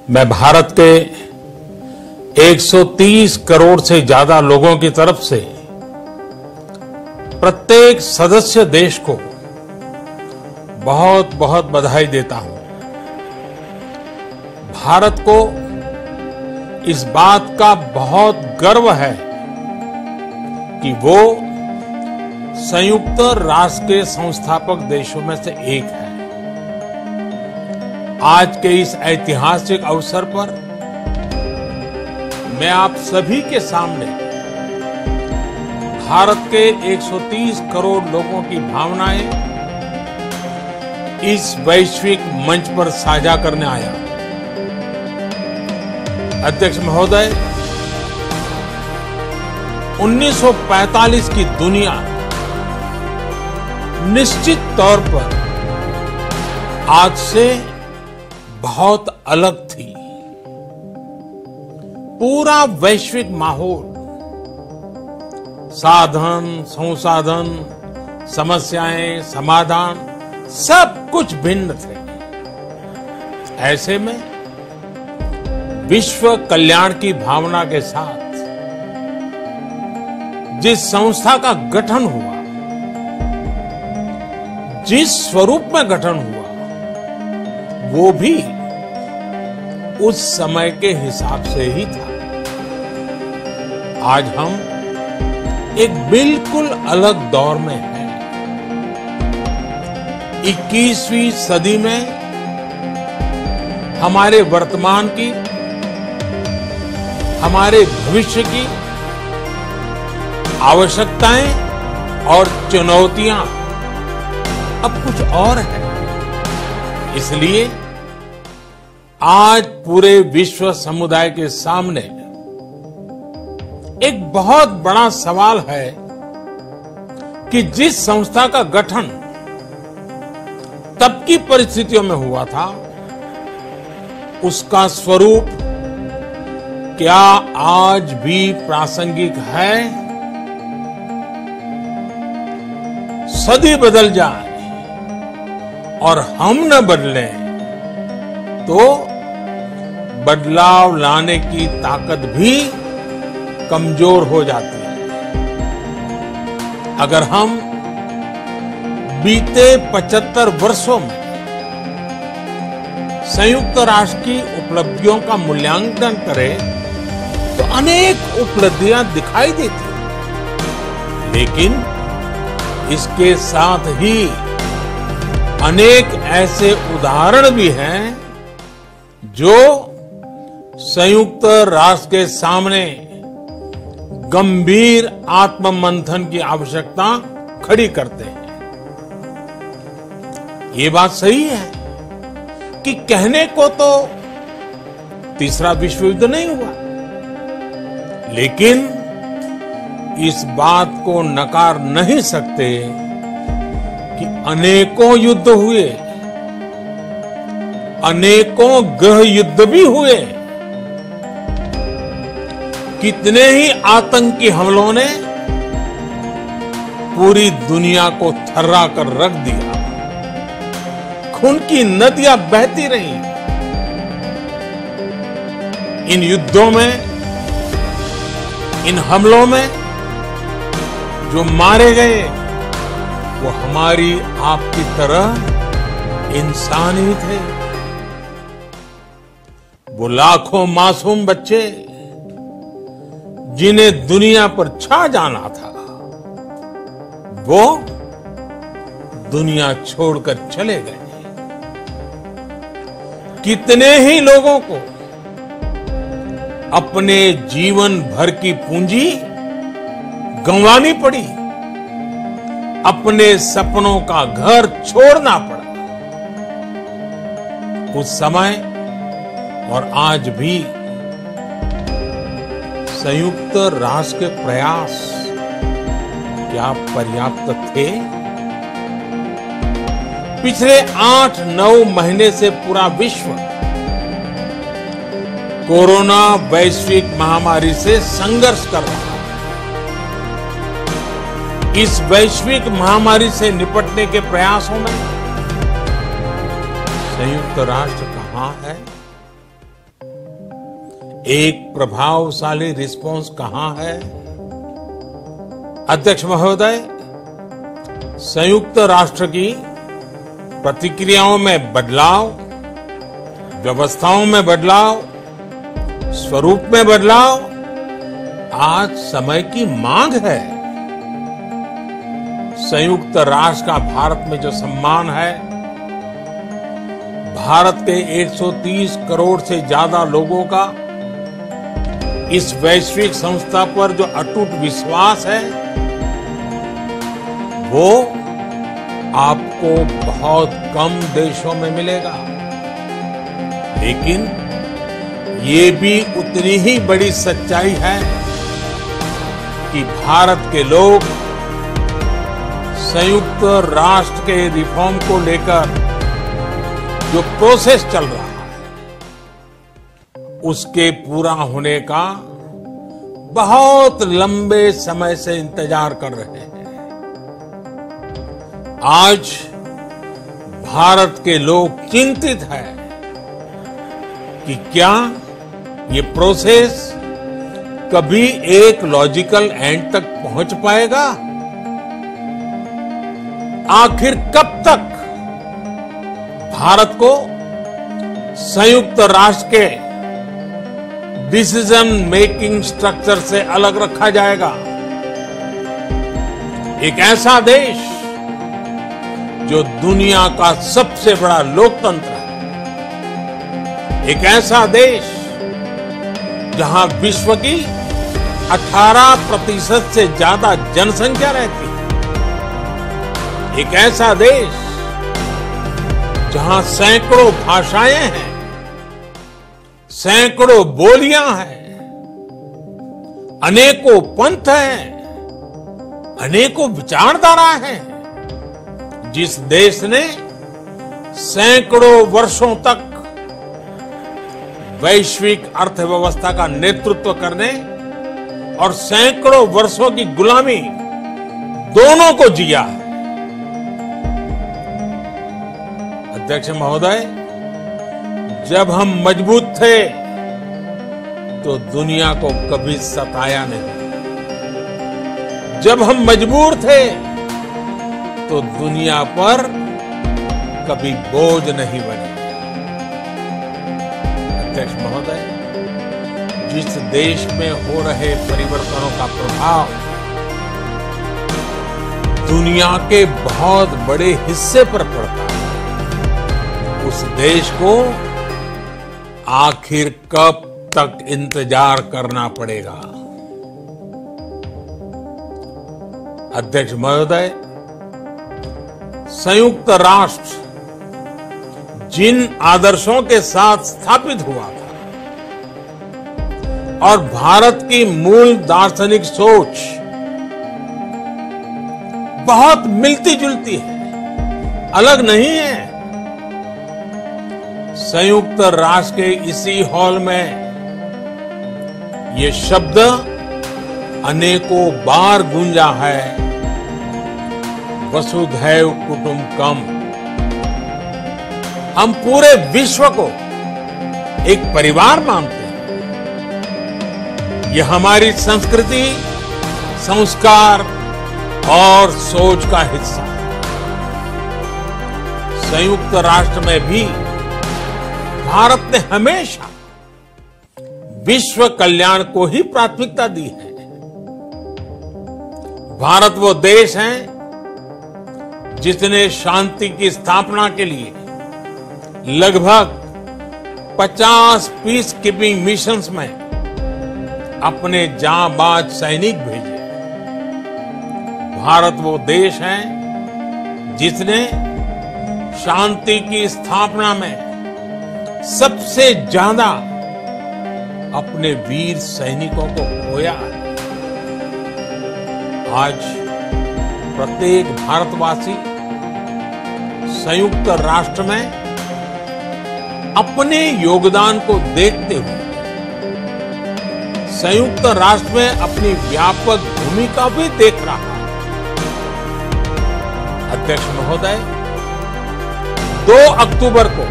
मैं भारत के 130 करोड़ से ज्यादा लोगों की तरफ से प्रत्येक सदस्य देश को बहुत बहुत बधाई देता हूं। भारत को इस बात का बहुत गर्व है कि वो संयुक्त राष्ट्र के संस्थापक देशों में से एक है। आज के इस ऐतिहासिक अवसर पर मैं आप सभी के सामने भारत के 130 करोड़ लोगों की भावनाएं इस वैश्विक मंच पर साझा करने आया। अध्यक्ष महोदय, 1945 की दुनिया निश्चित तौर पर आज से बहुत अलग थी। पूरा वैश्विक माहौल, साधन, संसाधन, समस्याएं, समाधान सब कुछ भिन्न थे। ऐसे में विश्व कल्याण की भावना के साथ जिस संस्था का गठन हुआ, जिस स्वरूप में गठन हुआ, वो भी उस समय के हिसाब से ही था। आज हम एक बिल्कुल अलग दौर में हैं। 21वीं सदी में हमारे वर्तमान की, हमारे भविष्य की आवश्यकताएं और चुनौतियां अब कुछ और है। इसलिए आज पूरे विश्व समुदाय के सामने एक बहुत बड़ा सवाल है कि जिस संस्था का गठन तब की परिस्थितियों में हुआ था, उसका स्वरूप क्या आज भी प्रासंगिक है? सदी बदल जाए और हम न बदलें तो बदलाव लाने की ताकत भी कमजोर हो जाती है। अगर हम बीते 75 वर्षों में संयुक्त राष्ट्र की उपलब्धियों का मूल्यांकन करें तो अनेक उपलब्धियां दिखाई देती हैं, लेकिन इसके साथ ही अनेक ऐसे उदाहरण भी हैं जो संयुक्त राष्ट्र के सामने गंभीर आत्ममंथन की आवश्यकता खड़ी करते हैं। ये बात सही है कि कहने को तो तीसरा विश्व युद्ध नहीं हुआ, लेकिन इस बात को नकार नहीं सकते कि अनेकों युद्ध हुए, अनेकों गृह युद्ध भी हुए। कितने ही आतंकी हमलों ने पूरी दुनिया को थर्रा कर रख दिया। खून की नदियां बहती रही। इन युद्धों में, इन हमलों में जो मारे गए वो हमारी आपकी तरह इंसान ही थे। वो लाखों मासूम बच्चे जिन्हें दुनिया पर छा जाना था, वो दुनिया छोड़कर चले गए। कितने ही लोगों को अपने जीवन भर की पूंजी गंवानी पड़ी, अपने सपनों का घर छोड़ना पड़ा। उस समय और आज भी संयुक्त राष्ट्र के प्रयास क्या पर्याप्त थे? पिछले 8-9 महीने से पूरा विश्व कोरोना वैश्विक महामारी से संघर्ष कर रहा है। इस वैश्विक महामारी से निपटने के प्रयासों में संयुक्त राष्ट्र कहां है? एक प्रभावशाली रिस्पांस कहां है? अध्यक्ष महोदय, संयुक्त राष्ट्र की प्रतिक्रियाओं में बदलाव, व्यवस्थाओं में बदलाव, स्वरूप में बदलाव आज समय की मांग है। संयुक्त राष्ट्र का भारत में जो सम्मान है, भारत के 130 करोड़ से ज्यादा लोगों का इस वैश्विक संस्था पर जो अटूट विश्वास है, वो आपको बहुत कम देशों में मिलेगा। लेकिन ये भी उतनी ही बड़ी सच्चाई है कि भारत के लोग संयुक्त राष्ट्र के रिफॉर्म को लेकर जो प्रोसेस चल रहा है, उसके पूरा होने का बहुत लंबे समय से इंतजार कर रहे हैं। आज भारत के लोग चिंतित हैं कि क्या ये प्रोसेस कभी एक लॉजिकल एंड तक पहुंच पाएगा? आखिर कब तक भारत को संयुक्त राष्ट्र के डिसीजन मेकिंग स्ट्रक्चर से अलग रखा जाएगा? एक ऐसा देश जो दुनिया का सबसे बड़ा लोकतंत्र है, एक ऐसा देश जहां विश्व की 18% से ज्यादा जनसंख्या रहती है, एक ऐसा देश जहां सैकड़ों भाषाएं हैं, सैकड़ों बोलियां हैं, अनेकों पंथ हैं, अनेकों विचारधारा हैं, जिस देश ने सैकड़ों वर्षों तक वैश्विक अर्थव्यवस्था का नेतृत्व करने और सैकड़ों वर्षों की गुलामी दोनों को जिया है। अध्यक्ष महोदय, जब हम मजबूत थे तो दुनिया को कभी सताया नहीं। जब हम मजबूर थे तो दुनिया पर कभी बोझ नहीं बने। अध्यक्ष महोदय, जिस देश में हो रहे परिवर्तनों का प्रभाव दुनिया के बहुत बड़े हिस्से पर पड़ता है, उस देश को आखिर कब तक इंतजार करना पड़ेगा? अध्यक्ष महोदय, संयुक्त राष्ट्र जिन आदर्शों के साथ स्थापित हुआ था और भारत की मूल दार्शनिक सोच बहुत मिलती जुलती है, अलग नहीं है। संयुक्त राष्ट्र के इसी हॉल में ये शब्द अनेकों बार गूंजा है, वसुधैव कुटुंबकम। हम पूरे विश्व को एक परिवार मानते हैं। ये हमारी संस्कृति, संस्कार और सोच का हिस्सा है। संयुक्त राष्ट्र में भी भारत ने हमेशा विश्व कल्याण को ही प्राथमिकता दी है। भारत वो देश है जिसने शांति की स्थापना के लिए लगभग 50 पीस कीपिंग मिशंस में अपने जांबाज सैनिक भेजे। भारत वो देश है जिसने शांति की स्थापना में सबसे ज्यादा अपने वीर सैनिकों को खोया है। आज प्रत्येक भारतवासी संयुक्त राष्ट्र में अपने योगदान को देखते हुए संयुक्त राष्ट्र में अपनी व्यापक भूमिका भी देख रहा है। अध्यक्ष महोदय, 2 अक्टूबर को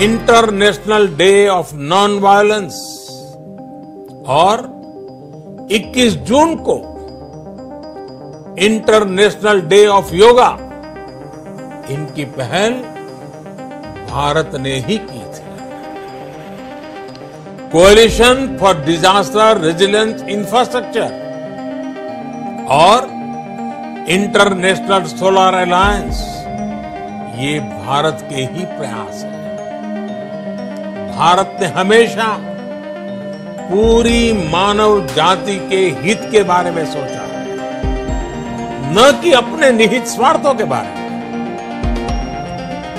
international day of non violence और 21 जून को इंटरनेशनल डे ऑफ योगा, इनकी पहल भारत ने ही की थी। Coalition for disaster resilient infrastructure और इंटरनेशनल सोलर अलायंस, ये भारत के ही प्रयास है। भारत ने हमेशा पूरी मानव जाति के हित के बारे में सोचा, न कि अपने निहित स्वार्थों के बारे में।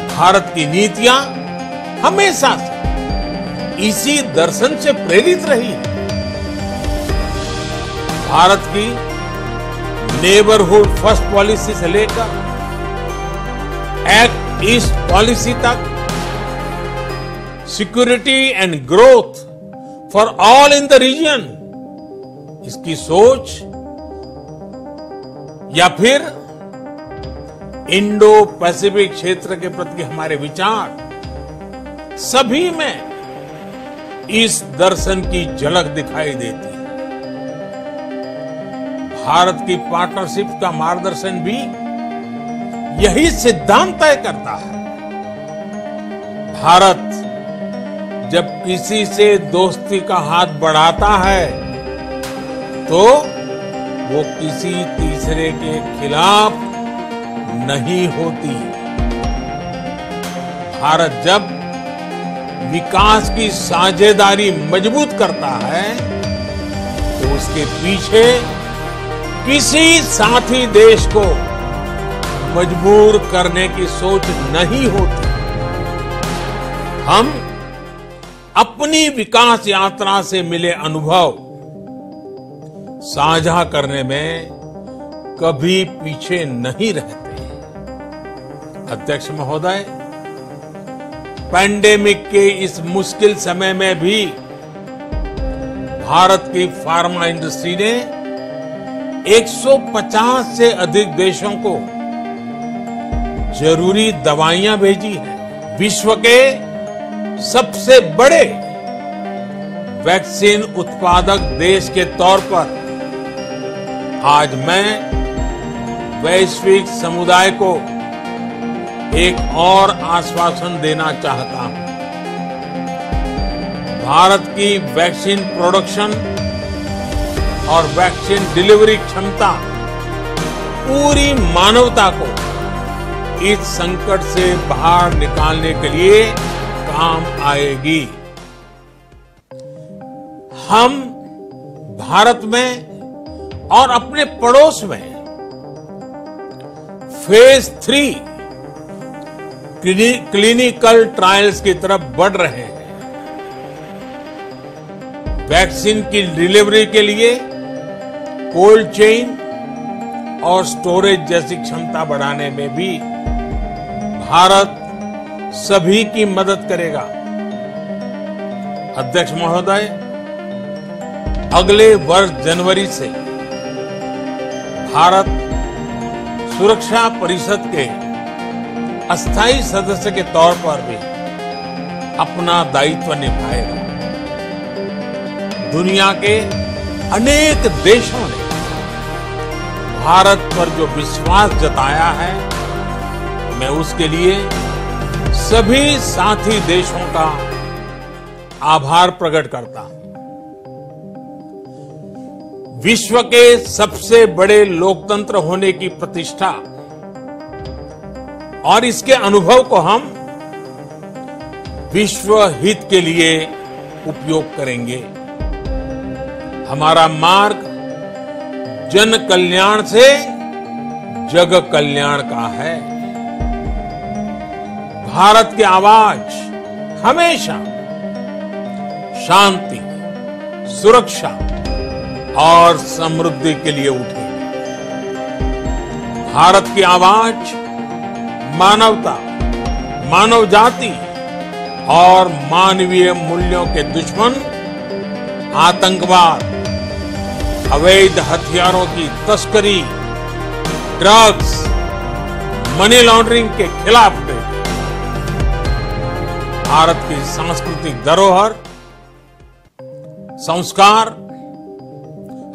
भारत की नीतियां हमेशा से इसी दर्शन से प्रेरित रही है। भारत की नेबरहुड फर्स्ट पॉलिसी से लेकर एक्ट ईस्ट पॉलिसी तक, security and growth for all in the region, इसकी सोच, या फिर इंडो पैसिफिक क्षेत्र के प्रति हमारे विचार, सभी में इस दर्शन की झलक दिखाई देती है। भारत की पार्टनरशिप का मार्गदर्शन भी यही सिद्धांत तय करता है। भारत जब किसी से दोस्ती का हाथ बढ़ाता है तो वो किसी तीसरे के खिलाफ नहीं होती। भारत जब विकास की साझेदारी मजबूत करता है तो उसके पीछे किसी साथी देश को मजबूर करने की सोच नहीं होती। हम अपनी विकास यात्रा से मिले अनुभव साझा करने में कभी पीछे नहीं रहते। अध्यक्ष महोदय, पैंडेमिक के इस मुश्किल समय में भी भारत की फार्मा इंडस्ट्री ने 150 से अधिक देशों को जरूरी दवाइयां भेजी हैं। विश्व के सबसे बड़े वैक्सीन उत्पादक देश के तौर पर आज मैं वैश्विक समुदाय को एक और आश्वासन देना चाहता हूं। भारत की वैक्सीन प्रोडक्शन और वैक्सीन डिलीवरी क्षमता पूरी मानवता को इस संकट से बाहर निकालने के लिए काम आएगी। हम भारत में और अपने पड़ोस में फेज 3 क्लिनिकल ट्रायल्स की तरफ बढ़ रहे हैं। वैक्सीन की डिलीवरी के लिए कोल्ड चेन और स्टोरेज जैसी क्षमता बढ़ाने में भी भारत सभी की मदद करेगा। अध्यक्ष महोदय, अगले वर्ष जनवरी से भारत सुरक्षा परिषद के अस्थायी सदस्य के तौर पर भी अपना दायित्व निभाएगा। दुनिया के अनेक देशों ने भारत पर जो विश्वास जताया है, मैं उसके लिए सभी साथी देशों का आभार प्रकट करता हूं। विश्व के सबसे बड़े लोकतंत्र होने की प्रतिष्ठा और इसके अनुभव को हम विश्व हित के लिए उपयोग करेंगे। हमारा मार्ग जन कल्याण से जग कल्याण का है। भारत की आवाज हमेशा शांति, सुरक्षा और समृद्धि के लिए उठेगी। भारत की आवाज मानवता, मानव जाति और मानवीय मूल्यों के दुश्मन आतंकवाद, अवैध हथियारों की तस्करी, ड्रग्स, मनी लॉन्ड्रिंग के खिलाफ भारत की सांस्कृतिक धरोहर, संस्कार,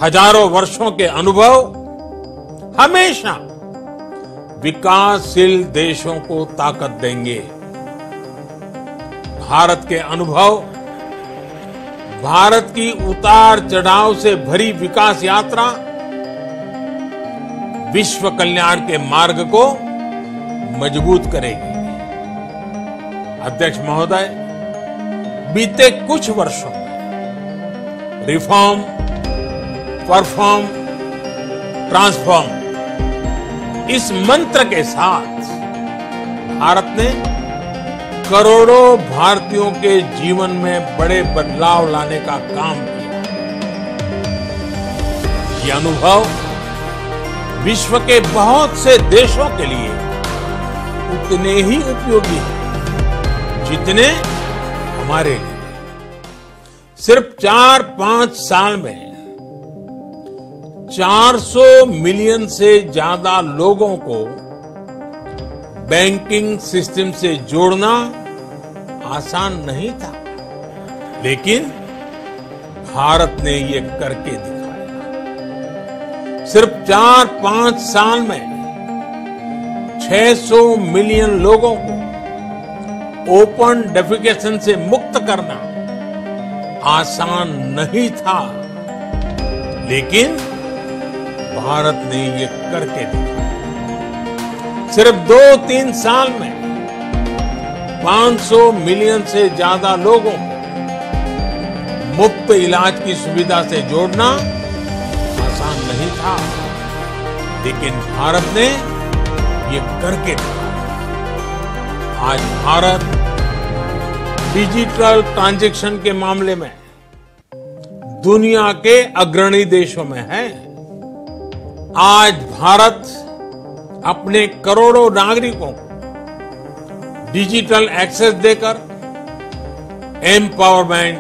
हजारों वर्षों के अनुभव हमेशा विकासशील देशों को ताकत देंगे। भारत के अनुभव, भारत की उतार चढ़ाव से भरी विकास यात्रा विश्व कल्याण के मार्ग को मजबूत करेगी। अध्यक्ष महोदय, बीते कुछ वर्षों में रिफॉर्म, परफॉर्म, ट्रांसफॉर्म इस मंत्र के साथ भारत ने करोड़ों भारतीयों के जीवन में बड़े बदलाव लाने का काम किया। ये अनुभव विश्व के बहुत से देशों के लिए उतने ही उपयोगी हैं जितने हमारे लिए। सिर्फ 4-5 साल में 400 मिलियन से ज्यादा लोगों को बैंकिंग सिस्टम से जोड़ना आसान नहीं था, लेकिन भारत ने ये करके दिखाया। सिर्फ 4-5 साल में 600 मिलियन लोगों को ओपन डेफिकेशन से मुक्त करना आसान नहीं था, लेकिन भारत ने ये करके दिखाया। सिर्फ 2-3 साल में 500 मिलियन से ज्यादा लोगों को मुफ्त इलाज की सुविधा से जोड़ना आसान नहीं था, लेकिन भारत ने ये करके दिखाया। आज भारत डिजिटल ट्रांजैक्शन के मामले में दुनिया के अग्रणी देशों में है। आज भारत अपने करोड़ों नागरिकों को डिजिटल एक्सेस देकर एम्पावरमेंट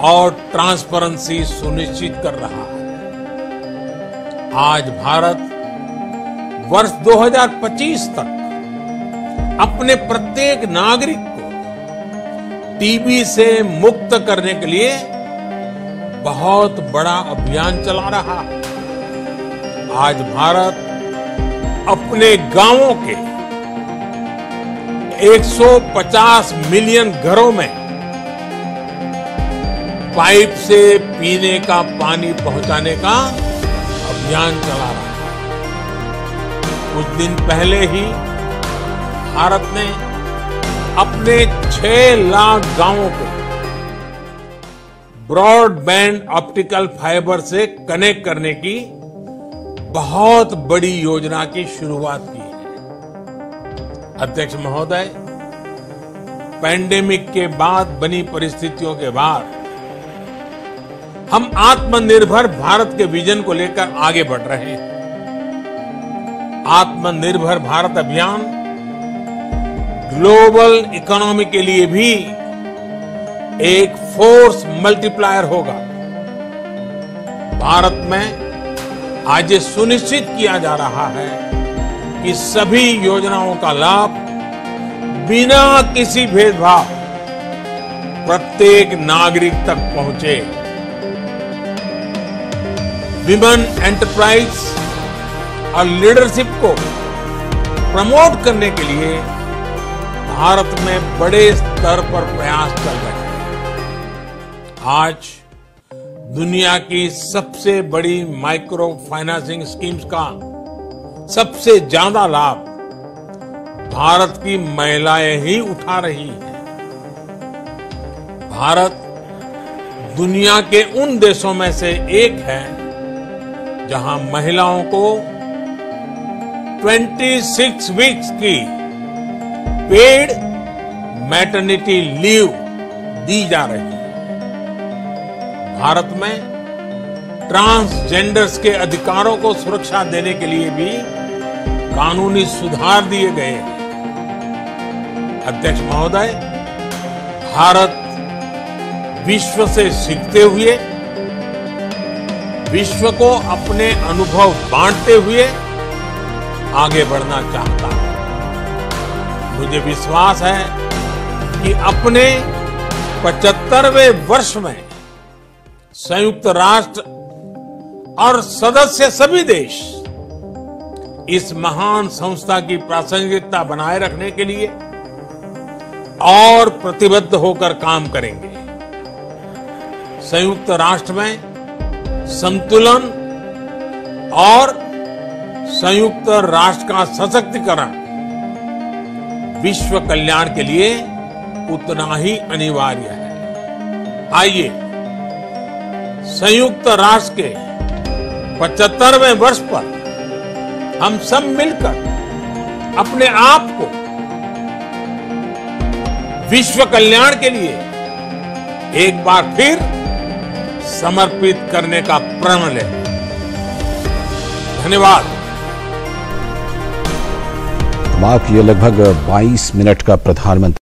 और ट्रांसपेरेंसी सुनिश्चित कर रहा है। आज भारत वर्ष 2025 तक अपने प्रत्येक नागरिक को टीबी से मुक्त करने के लिए बहुत बड़ा अभियान चला रहा है। आज भारत अपने गांवों के 150 मिलियन घरों में पाइप से पीने का पानी पहुंचाने का अभियान चला रहा है। कुछ दिन पहले ही भारत ने अपने 6 लाख गांवों को ब्रॉडबैंड ऑप्टिकल फाइबर से कनेक्ट करने की बहुत बड़ी योजना की शुरुआत की है। अध्यक्ष महोदय, पैंडेमिक के बाद बनी परिस्थितियों के बाद हम आत्मनिर्भर भारत के विजन को लेकर आगे बढ़ रहे हैं। आत्मनिर्भर भारत अभियान ग्लोबल इकोनॉमी के लिए भी एक फोर्स मल्टीप्लायर होगा। भारत में आज ये सुनिश्चित किया जा रहा है कि सभी योजनाओं का लाभ बिना किसी भेदभाव प्रत्येक नागरिक तक पहुंचे। विमेन एंटरप्राइज और लीडरशिप को प्रमोट करने के लिए भारत में बड़े स्तर पर प्रयास चल रहे हैं। आज दुनिया की सबसे बड़ी माइक्रो फाइनेंसिंग स्कीम्स का सबसे ज्यादा लाभ भारत की महिलाएं ही उठा रही हैं। भारत दुनिया के उन देशों में से एक है जहां महिलाओं को 26 वीक्स की पेड मैटरनिटी लीव दी जा रही है। भारत में ट्रांसजेंडर्स के अधिकारों को सुरक्षा देने के लिए भी कानूनी सुधार दिए गए हैं। अध्यक्ष महोदय, भारत विश्व से सीखते हुए, विश्व को अपने अनुभव बांटते हुए आगे बढ़ना चाहता है। मुझे विश्वास है कि अपने 75वें वर्ष में संयुक्त राष्ट्र और सदस्य सभी देश इस महान संस्था की प्रासंगिकता बनाए रखने के लिए और प्रतिबद्ध होकर काम करेंगे। संयुक्त राष्ट्र में संतुलन और संयुक्त राष्ट्र का सशक्तिकरण विश्व कल्याण के लिए उतना ही अनिवार्य है। आइए संयुक्त राष्ट्र के 75वें वर्ष पर हम सब मिलकर अपने आप को विश्व कल्याण के लिए एक बार फिर समर्पित करने का प्रण लें। धन्यवाद। ये लगभग 22 मिनट का प्रधानमंत्री